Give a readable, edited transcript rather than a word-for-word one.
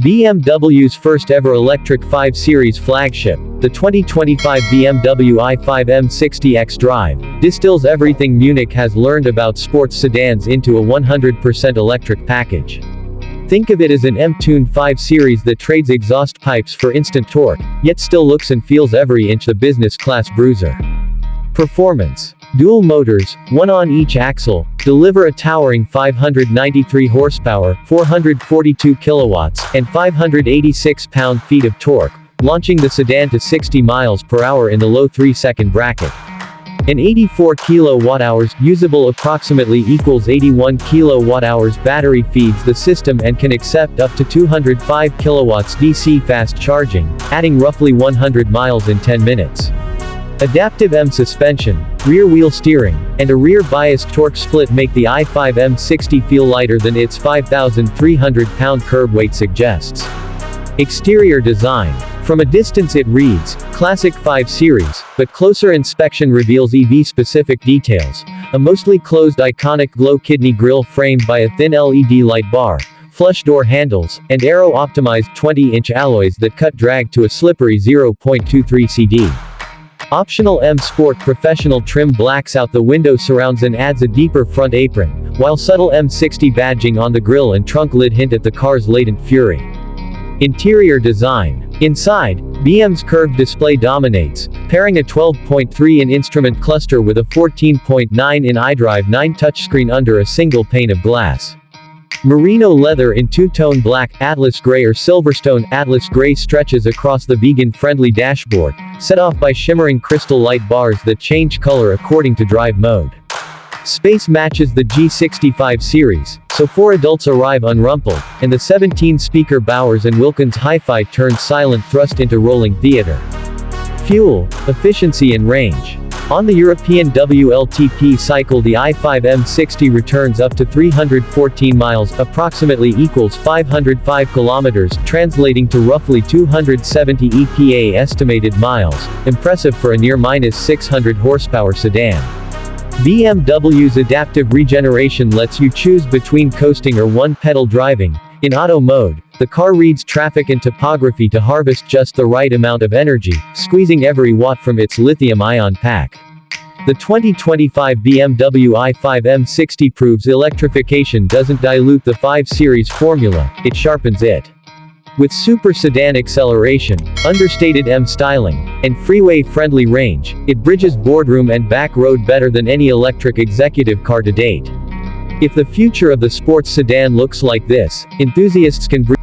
BMW's first-ever electric 5 Series flagship, the 2025 BMW i5 M60 xDrive, distills everything Munich has learned about sports sedans into a 100% electric package. Think of it as an M-tuned 5 Series that trades exhaust pipes for instant torque, yet still looks and feels every inch the business-class bruiser. Performance. Dual motors, one on each axle, deliver a towering 593 horsepower, 442 kilowatts, and 586 pound-feet of torque, launching the sedan to 60 miles per hour in the low 3-second bracket. An 84 kilowatt-hours, usable approximately equals 81 kilowatt-hours battery feeds the system and can accept up to 205 kilowatts DC fast charging, adding roughly 100 miles in 10 minutes. Adaptive M suspension, rear-wheel steering, and a rear-biased torque split make the i5 M60 feel lighter than its 5,300-pound curb weight suggests. Exterior design. From a distance it reads, classic 5 Series, but closer inspection reveals EV-specific details. A mostly closed iconic glow kidney grille framed by a thin LED light bar, flush door handles, and aero-optimized 20-inch alloys that cut drag to a slippery 0.23 CD. Optional M Sport Professional trim blacks out the window surrounds and adds a deeper front apron, while subtle M60 badging on the grille and trunk lid hint at the car's latent fury. Interior design. Inside, BM's curved display dominates, pairing a 12.3-in instrument cluster with a 14.9-in iDrive 9 touchscreen under a single pane of glass. Merino leather in two-tone black, Atlas gray or Silverstone Atlas gray stretches across the vegan-friendly dashboard, set off by shimmering crystal light bars that change color according to drive mode. Space matches the G65 series, so 4 adults arrive unrumpled, and the 17-speaker Bowers & Wilkins Hi-Fi turns silent thrust into rolling theater. Fuel, efficiency and range. On the European WLTP cycle the i5 M60 returns up to 314 miles, approximately equals 505 kilometers, translating to roughly 270 EPA estimated miles, impressive for a near -600 horsepower sedan. BMW's adaptive regeneration lets you choose between coasting or one-pedal driving. In auto mode, the car reads traffic and topography to harvest just the right amount of energy, squeezing every watt from its lithium-ion pack. The 2025 BMW i5 M60 proves electrification doesn't dilute the 5 Series formula, it sharpens it. With super sedan acceleration, understated M styling, and freeway-friendly range, it bridges boardroom and back road better than any electric executive car to date. If the future of the sports sedan looks like this, enthusiasts can breathe